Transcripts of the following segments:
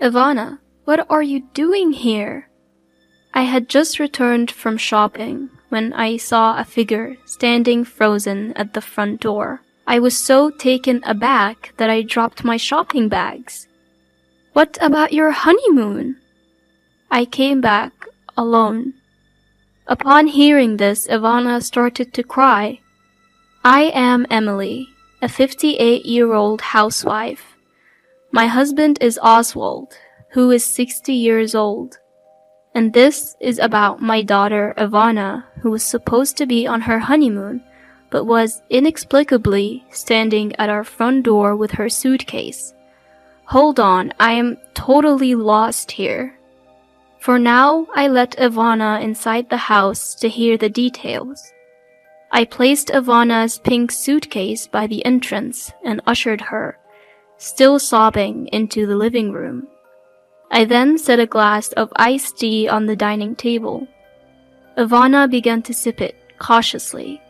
Ivana, what are you doing here? I had just returned from shopping when I saw a figure standing frozen at the front door. I was so taken aback that I dropped my shopping bags. What about your honeymoon? I came back alone. Upon hearing this, Ivana started to cry. I am Emily, a 58-year-old housewife. My husband is Oswald, who is 60 years old. And this is about my daughter Ivana, who was supposed to be on her honeymoon, but was inexplicably standing at our front door with her suitcase. Hold on, I am totally lost here. For now, I let Ivana inside the house to hear the details. I placed Ivana's pink suitcase by the entrance and ushered her, still sobbing, into the living room. I then set a glass of iced tea on the dining table. Ivana began to sip it cautiously.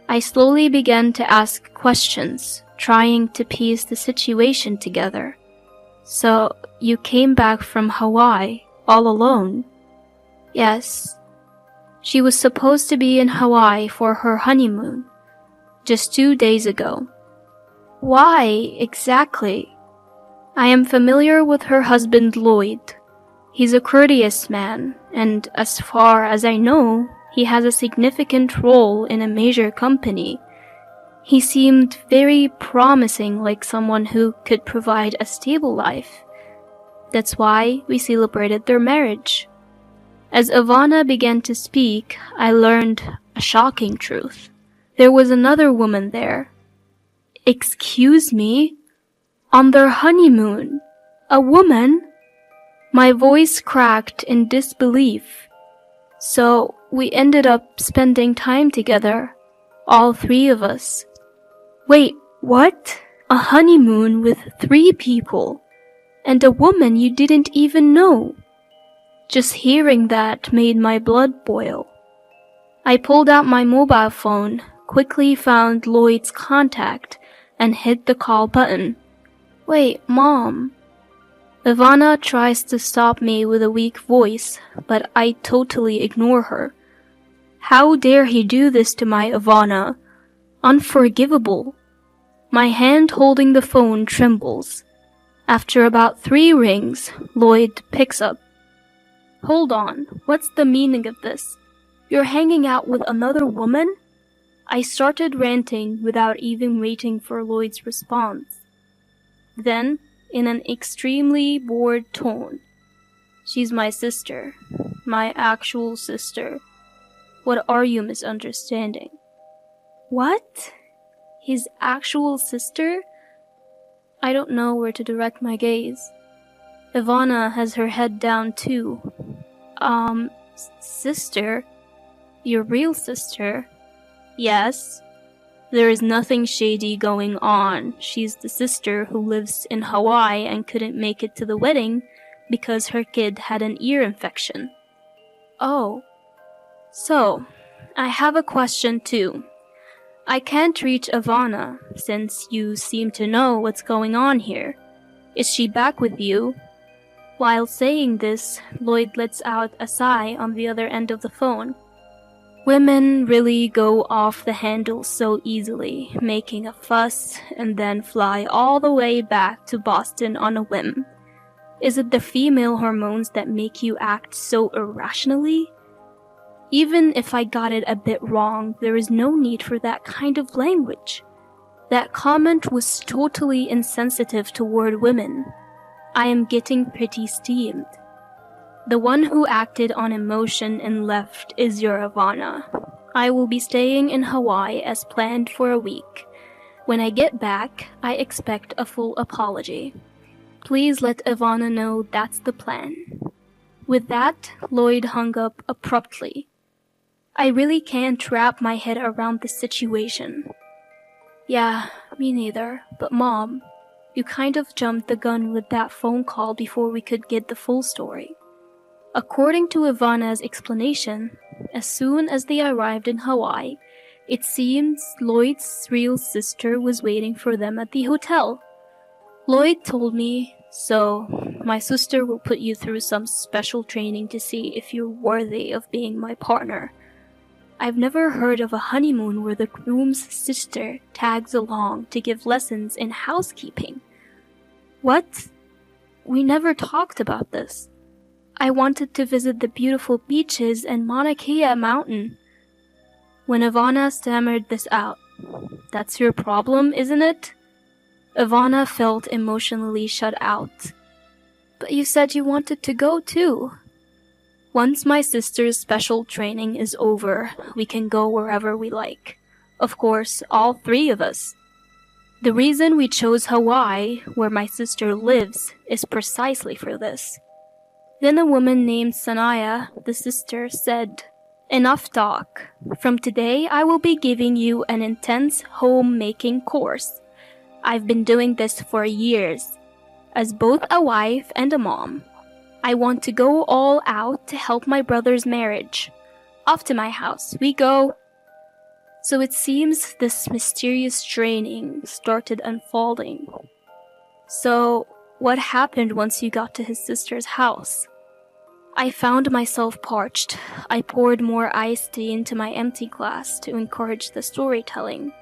I slowly began to ask questions, trying to piece the situation together. So, you came back from Hawaii all alone? Yes. She was supposed to be in Hawaii for her honeymoon, just 2 days ago. Why exactly? I am familiar with her husband Lloyd. He's a courteous man, and as far as I know, he has a significant role in a major company. He seemed very promising, like someone who could provide a stable life. That's why we celebrated their marriage. As Ivana began to speak, I learned a shocking truth. There was another woman there. Excuse me? On their honeymoon? A woman? My voice cracked in disbelief. So we ended up spending time together, all 3 of us. Wait, what? A honeymoon with 3 people? And a woman you didn't even know? Just hearing that made my blood boil. I pulled out my mobile phone, quickly found Lloyd's contact, and hit the call button. Wait, Mom. Ivana tries to stop me with a weak voice, but I totally ignore her. How dare he do this to my Ivana? Unforgivable. My hand holding the phone trembles. After about 3 rings, Lloyd picks up. Hold on, what's the meaning of this? You're hanging out with another woman? I started ranting without even waiting for Lloyd's response. Then, in an extremely bored tone, she's my sister, my actual sister. What are you misunderstanding? What? His actual sister? I don't know where to direct my gaze. Ivana has her head down too. Sister? Your real sister? Yes. There is nothing shady going on. She's the sister who lives in Hawaii and couldn't make it to the wedding because her kid had an ear infection. Oh. So, I have a question too. I can't reach Ivana since you seem to know what's going on here. Is she back with you? While saying this, Lloyd lets out a sigh on the other end of the phone. Women really go off the handle so easily, making a fuss and then fly all the way back to Boston on a whim. Is it the female hormones that make you act so irrationally? Even if I got it a bit wrong, there is no need for that kind of language. That comment was totally insensitive toward women. I am getting pretty steamed. The one who acted on emotion and left is your Ivana. I will be staying in Hawaii as planned for a week. When I get back, I expect a full apology. Please let Ivana know that's the plan. With that, Lloyd hung up abruptly. I really can't wrap my head around this situation. Yeah, me neither, but Mom, you kind of jumped the gun with that phone call before we could get the full story. According to Ivana's explanation, as soon as they arrived in Hawaii, it seems Lloyd's real sister was waiting for them at the hotel. Lloyd told me So, my sister will put you through some special training to see if you're worthy of being my partner. I've never heard of a honeymoon where the groom's sister tags along to give lessons in housekeeping. What? We never talked about this. I wanted to visit the beautiful beaches and Mauna Kea mountain. When Ivana stammered this out, "That's your problem, isn't it?" Ivana felt emotionally shut out. "But you said you wanted to go too." "Once my sister's special training is over, we can go wherever we like. Of course, all three of us. The reason we chose Hawaii, where my sister lives, is precisely for this." Then a woman named Sanaya, the sister, said, "Enough talk. From today, I will be giving you an intense homemaking course. I've been doing this for years, as both a wife and a mom. I want to go all out to help my brother's marriage. Off to my house we go." So it seems this mysterious training started unfolding. So, what happened once you got to his sister's house? I found myself parched. I poured more iced tea into my empty glass to encourage the storytelling.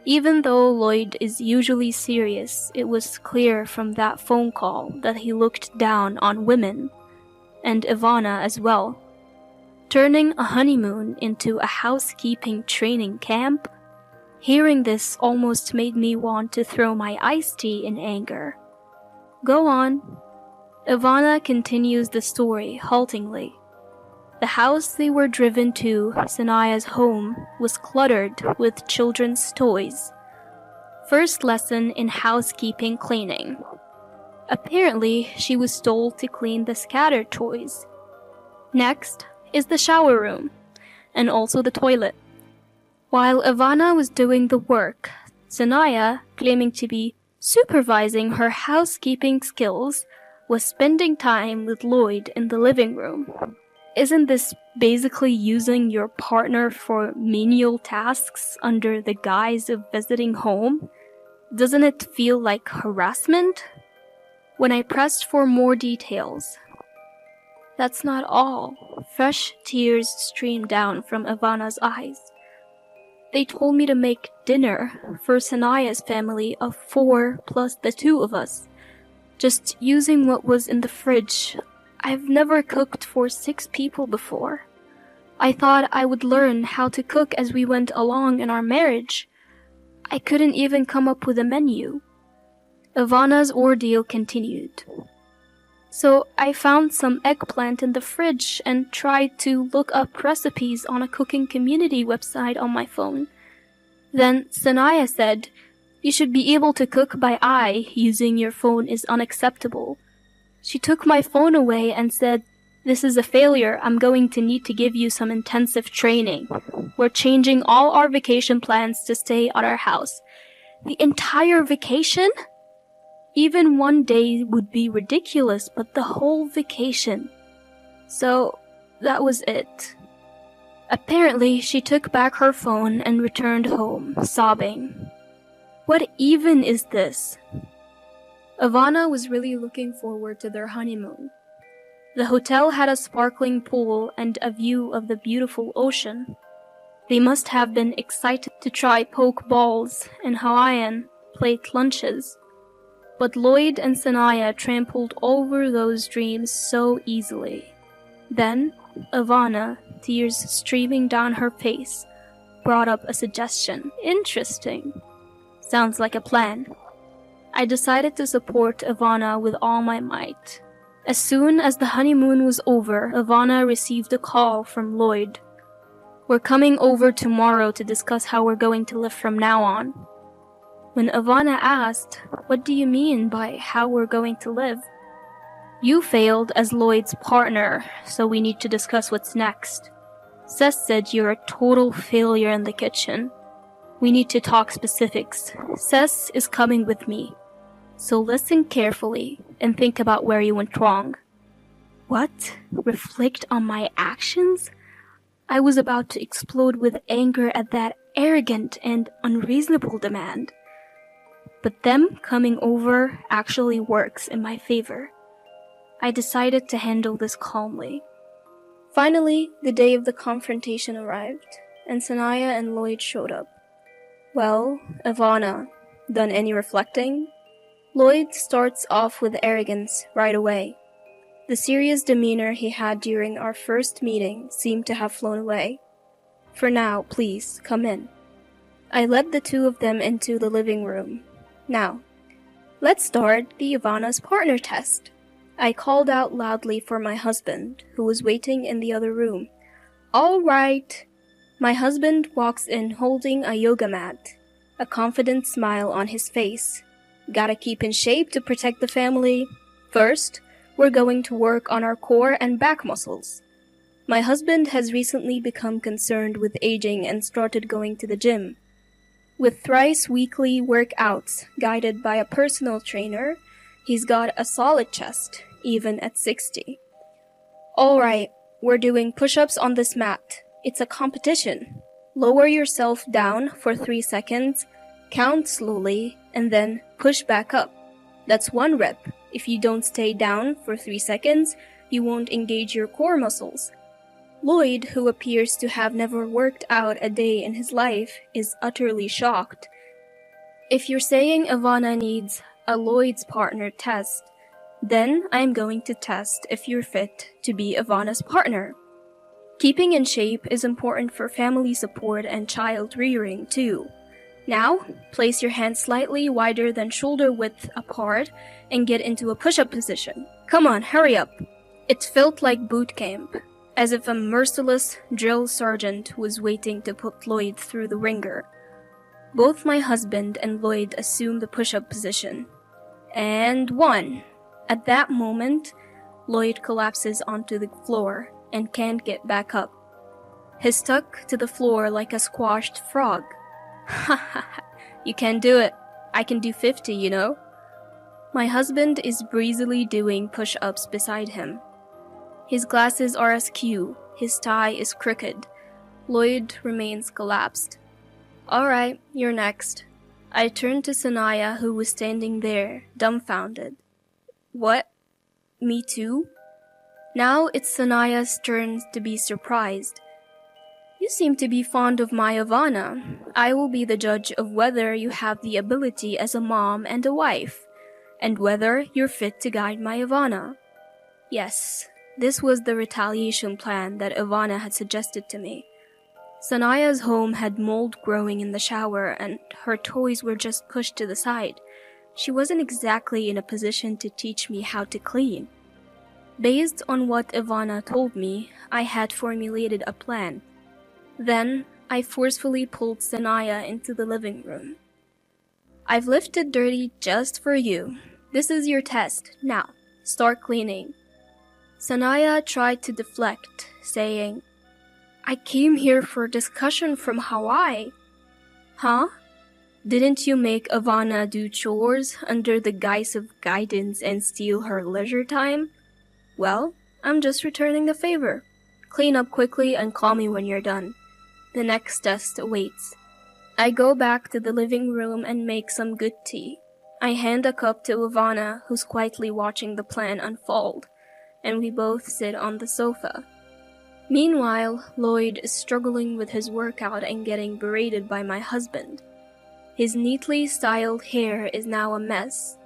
Even though Lloyd is usually serious, it was clear from that phone call that he looked down on women, and Ivana as well. Turning a honeymoon into a housekeeping training camp? Hearing this almost made me want to throw my iced tea in anger. Go on. Ivana continues the story haltingly. The house they were driven to, Sanaya's home, was cluttered with children's toys. First lesson in housekeeping cleaning. Apparently, she was told to clean the scattered toys. Next is the shower room, and also the toilet. While Ivana was doing the work, Sanaya, claiming to be supervising her housekeeping skills, was spending time with Lloyd in the living room. Isn't this basically using your partner for menial tasks under the guise of visiting home? Doesn't it feel like harassment? When I pressed for more details, that's not all. Fresh tears streamed down from Ivana's eyes. They told me to make dinner for Sanaya's family of 4 plus the 2 of us, just using what was in the fridge. I've never cooked for 6 people before. I thought I would learn how to cook as we went along in our marriage. I couldn't even come up with a menu. Ivana's ordeal continued. So I found some eggplant in the fridge and tried to look up recipes on a cooking community website on my phone. Then Sanaya said, "You should be able to cook by eye. Using your phone is unacceptable." She took my phone away and said, "This is a failure. I'm going to need to give you some intensive training. We're changing all our vacation plans to stay at our house." The entire vacation? Even one day would be ridiculous, but the whole vacation. So, that was it. Apparently, she took back her phone and returned home, sobbing. What even is this? Ivana was really looking forward to their honeymoon. The hotel had a sparkling pool and a view of the beautiful ocean. They must have been excited to try poke balls and Hawaiian plate lunches. But Lloyd and Sanaya trampled over those dreams so easily. Then, Ivana, tears streaming down her face, brought up a suggestion. Interesting. Sounds like a plan. I decided to support Ivana with all my might. As soon as the honeymoon was over, Ivana received a call from Lloyd. "We're coming over tomorrow to discuss how we're going to live from now on." When Ivana asked, "What do you mean by how we're going to live?" "You failed as Lloyd's partner, so we need to discuss what's next. Seth said you're a total failure in the kitchen. We need to talk specifics. Seth is coming with me. So listen carefully and think about where you went wrong." What? Reflect on my actions? I was about to explode with anger at that arrogant and unreasonable demand. but them coming over actually works in my favor. I decided to handle this calmly. Finally, the day of the confrontation arrived, and Sanaya and Lloyd showed up. Well, Ivana, done any reflecting? Lloyd starts off with arrogance right away. The serious demeanor he had during our first meeting seemed to have flown away. For now, please, come in. I led the two of them into the living room. Now, let's start the Ivana's partner test. I called out loudly for my husband, who was waiting in the other room. All right. My husband walks in holding a yoga mat, a confident smile on his face. Gotta keep in shape to protect the family. First, we're going to work on our core and back muscles. My husband has recently become concerned with aging and started going to the gym. With thrice weekly workouts guided by a personal trainer, he's got a solid chest, even at 60. Alright, we're doing push-ups on this mat. It's a competition. Lower yourself down for 3 seconds, count slowly, and then push back up. That's 1 rep. If you don't stay down for 3 seconds, you won't engage your core muscles. Lloyd, who appears to have never worked out a day in his life, is utterly shocked. If you're saying Ivana needs a Lloyd's partner test, then I'm going to test if you're fit to be Ivana's partner. Keeping in shape is important for family support and child rearing too. Now, place your hands slightly wider than shoulder width apart and get into a push-up position. Come on, hurry up. It felt like boot camp, as if a merciless drill sergeant was waiting to put Lloyd through the ringer. Both my husband and Lloyd assumed the push-up position. And 1. At that moment, Lloyd collapses onto the floor and can't get back up. He's stuck to the floor like a squashed frog. Ha ha ha, you can't do it. I can do 50, you know. My husband is breezily doing push-ups beside him. His glasses are askew, his tie is crooked. Lloyd remains collapsed. Alright, you're next. I turned to Sanaya, who was standing there, dumbfounded. What? Me too? Now it's Sanaya's turn to be surprised. You seem to be fond of my Ivana. I will be the judge of whether you have the ability as a mom and a wife, and whether you're fit to guide my Ivana. Yes, this was the retaliation plan that Ivana had suggested to me. Sanaya's home had mold growing in the shower, and her toys were just pushed to the side. She wasn't exactly in a position to teach me how to clean. Based on what Ivana told me, I had formulated a plan. Then, I forcefully pulled Sanaya into the living room. I've lifted dirty just for you. This is your test. Now, start cleaning. Sanaya tried to deflect, saying, I came here for a discussion from Hawaii. Huh? Didn't you make Ivana do chores under the guise of guidance and steal her leisure time? Well, I'm just returning the favor. Clean up quickly and call me when you're done. The next test awaits. I go back to the living room and make some good tea. I hand a cup to Ivana, who's quietly watching the plan unfold, and we both sit on the sofa. Meanwhile, Lloyd is struggling with his workout and getting berated by my husband. His neatly styled hair is now a mess.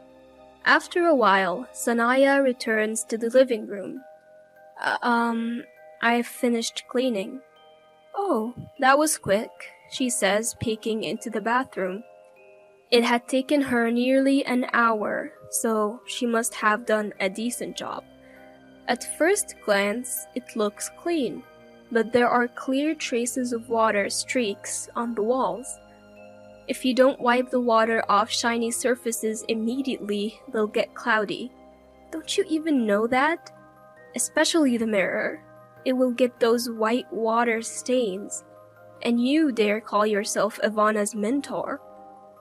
After a while, Sanaya returns to the living room. I've finished cleaning. Oh, that was quick, she says, peeking into the bathroom. It had taken her nearly an hour, so she must have done a decent job. At first glance, it looks clean, but there are clear traces of water streaks on the walls. If you don't wipe the water off shiny surfaces immediately, they'll get cloudy. Don't you even know that? Especially the mirror. It will get those white water stains. And you dare call yourself Ivana's mentor?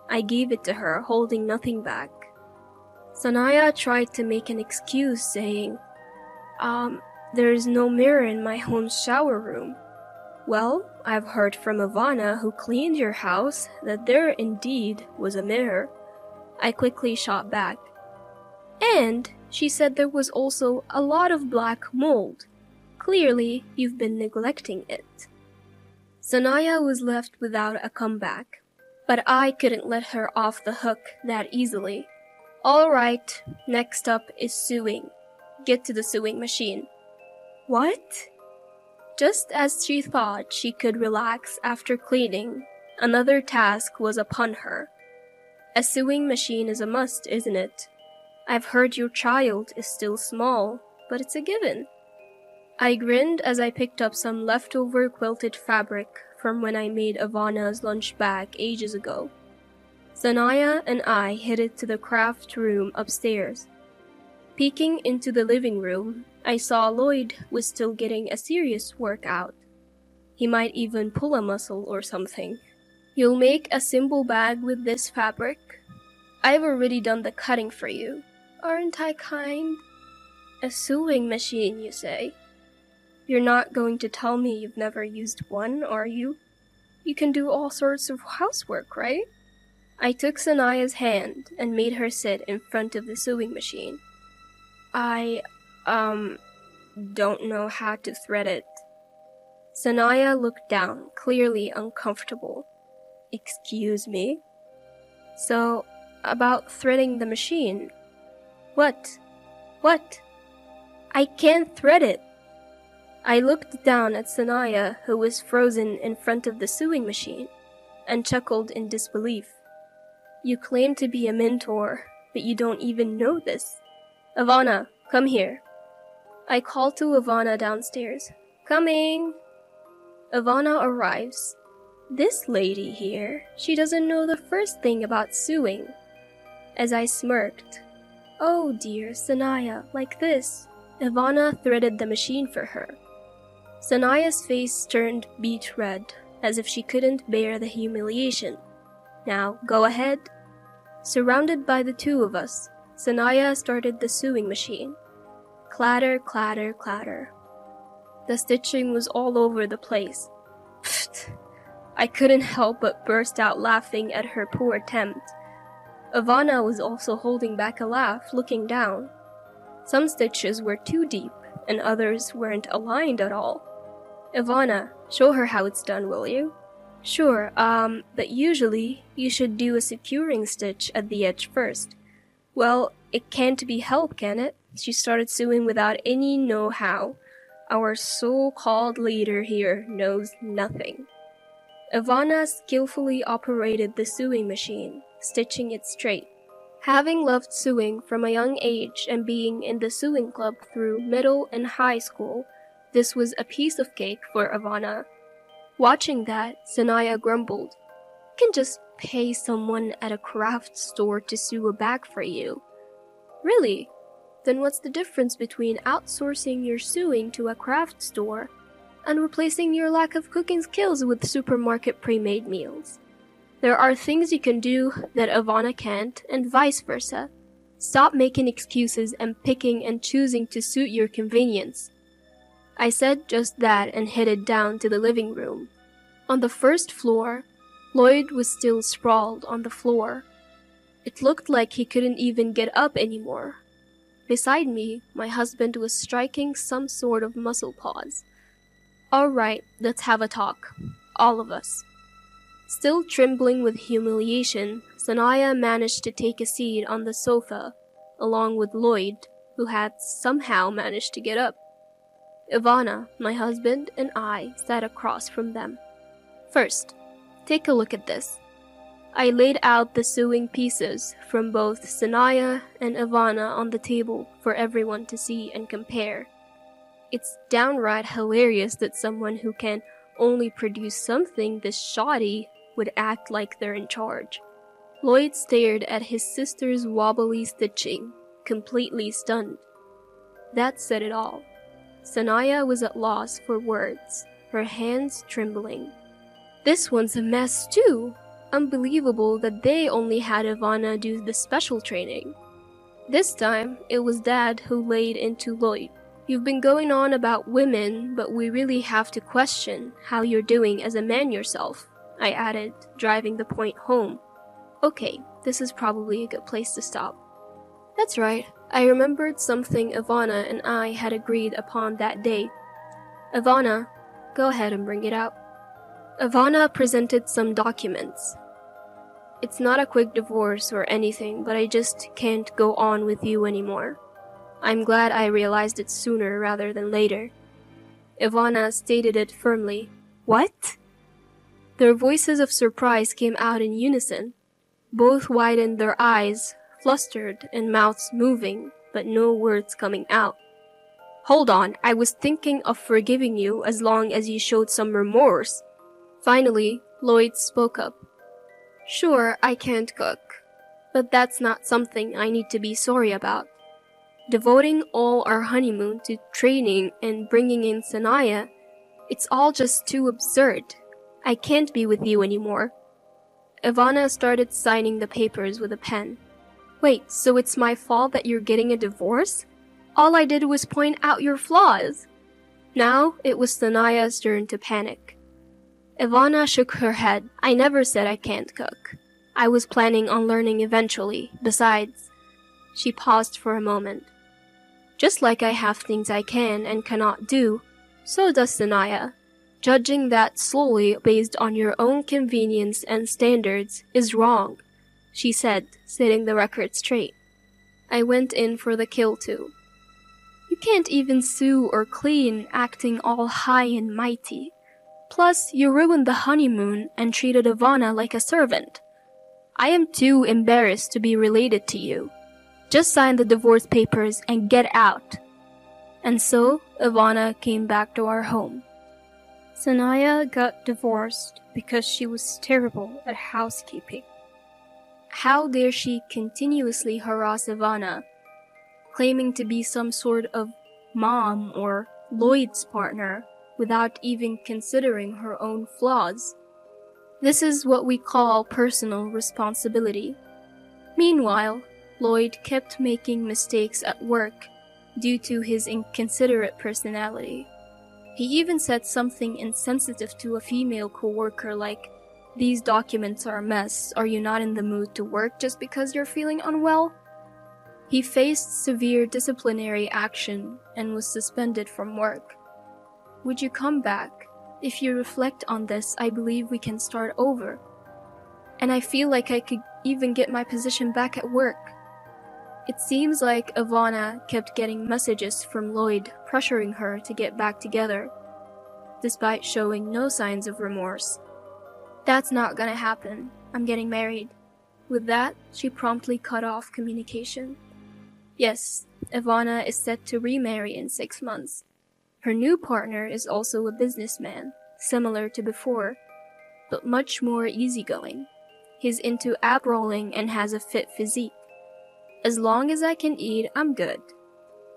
I gave it to her, holding nothing back. Sanaya tried to make an excuse, saying, there's no mirror in my home's shower room. Well, I've heard from Ivana, who cleaned your house, that there indeed was a mirror. I quickly shot back. And she said there was also a lot of black mold. Clearly, you've been neglecting it. Sanaya was left without a comeback, but I couldn't let her off the hook that easily. Alright, next up is sewing. Get to the sewing machine. What? Just as she thought she could relax after cleaning, another task was upon her. A sewing machine is a must, isn't it? I've heard your child is still small, but it's a given. I grinned as I picked up some leftover quilted fabric from when I made Ivana's lunch bag ages ago. Sanaya and I headed to the craft room upstairs. Peeking into the living room, I saw Lloyd was still getting a serious workout. He might even pull a muscle or something. You'll make a simple bag with this fabric? I've already done the cutting for you. Aren't I kind? A sewing machine, you say? You're not going to tell me you've never used one, are you? You can do all sorts of housework, right? I took Sanaya's hand and made her sit in front of the sewing machine. I don't know how to thread it. Sanaya looked down, clearly uncomfortable. Excuse me? So, about threading the machine. What? I can't thread it. I looked down at Sanaya, who was frozen in front of the sewing machine, and chuckled in disbelief. You claim to be a mentor, but you don't even know this. Ivana, come here. I called to Ivana downstairs. Coming! Ivana arrives. This lady here, she doesn't know the first thing about sewing. As I smirked, oh dear, Sanaya, like this. Ivana threaded the machine for her. Sanaya's face turned beet red, as if she couldn't bear the humiliation. Now, go ahead. Surrounded by the two of us, Sanaya started the sewing machine. Clatter, clatter, clatter. The stitching was all over the place. Pfft! I couldn't help but burst out laughing at her poor attempt. Ivana was also holding back a laugh, looking down. Some stitches were too deep, and others weren't aligned at all. Ivana, show her how it's done, will you? Sure, but usually you should do a securing stitch at the edge first. Well, it can't be helped, can it? She started sewing without any know-how. Our so-called leader here knows nothing. Ivana skillfully operated the sewing machine, stitching it straight. Having loved sewing from a young age and being in the sewing club through middle and high school, this was a piece of cake for Ivana. Watching that, Sanaya grumbled. You can just pay someone at a craft store to sew a bag for you. Really? Then what's the difference between outsourcing your sewing to a craft store and replacing your lack of cooking skills with supermarket pre-made meals? There are things you can do that Ivana can't, and vice versa. Stop making excuses and picking and choosing to suit your convenience. I said just that and headed down to the living room. On the first floor, Lloyd was still sprawled on the floor. It looked like he couldn't even get up anymore. Beside me, my husband was striking some sort of muscle pause. All right, let's have a talk. All of us. Still trembling with humiliation, Sanaya managed to take a seat on the sofa, along with Lloyd, who had somehow managed to get up. Ivana, my husband, and I sat across from them. First, take a look at this. I laid out the sewing pieces from both Sanaya and Ivana on the table for everyone to see and compare. It's downright hilarious that someone who can only produce something this shoddy would act like they're in charge. Lloyd stared at his sister's wobbly stitching, completely stunned. That said it all. Sanaya was at loss for words, her hands trembling. This one's a mess too. Unbelievable that they only had Ivana do the special training. This time, it was Dad who laid into Lloyd. You've been going on about women, but we really have to question how you're doing as a man yourself, I added, driving the point home. Okay, this is probably a good place to stop. That's right, I remembered something Ivana and I had agreed upon that day. Ivana, go ahead and bring it out. Ivana presented some documents. It's not a quick divorce or anything, but I just can't go on with you anymore. I'm glad I realized it sooner rather than later. Ivana stated it firmly. What? Their voices of surprise came out in unison. Both widened their eyes, flustered and mouths moving, but no words coming out. Hold on, I was thinking of forgiving you as long as you showed some remorse. Finally, Lloyd spoke up. Sure, I can't cook, but that's not something I need to be sorry about. Devoting all our honeymoon to training and bringing in Sanaya, it's all just too absurd. I can't be with you anymore. Ivana started signing the papers with a pen. Wait, so it's my fault that you're getting a divorce? All I did was point out your flaws. Now it was Sanaya's turn to panic. Ivana shook her head. I never said I can't cook. I was planning on learning eventually. Besides, she paused for a moment. Just like I have things I can and cannot do, so does Sanaya. Judging that slowly based on your own convenience and standards is wrong, she said, setting the record straight. I went in for the kill too. You can't even sew or clean acting all high and mighty. Plus, you ruined the honeymoon and treated Ivana like a servant. I am too embarrassed to be related to you. Just sign the divorce papers and get out. And so, Ivana came back to our home. Sanaya got divorced because she was terrible at housekeeping. How dare she continuously harass Ivana, claiming to be some sort of mom or Lloyd's partner without even considering her own flaws. This is what we call personal responsibility. Meanwhile, Lloyd kept making mistakes at work due to his inconsiderate personality. He even said something insensitive to a female coworker like, "These documents are a mess. Are you not in the mood to work just because you're feeling unwell?" He faced severe disciplinary action and was suspended from work. Would you come back? If you reflect on this, I believe we can start over. And I feel like I could even get my position back at work. It seems like Ivana kept getting messages from Lloyd pressuring her to get back together, despite showing no signs of remorse. That's not gonna happen. I'm getting married. With that, she promptly cut off communication. Yes, Ivana is set to remarry in 6 months. Her new partner is also a businessman, similar to before, but much more easygoing. He's into ab rolling and has a fit physique. As long as I can eat, I'm good.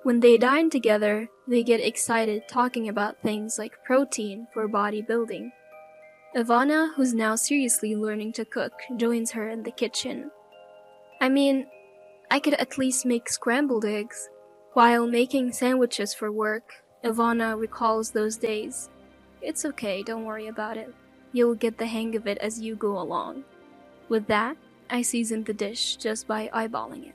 When they dine together, they get excited talking about things like protein for bodybuilding. Ivana, who's now seriously learning to cook, joins her in the kitchen. I mean, I could at least make scrambled eggs. While making sandwiches for work, Ivana recalls those days. It's okay, don't worry about it. You'll get the hang of it as you go along. With that, I seasoned the dish just by eyeballing it.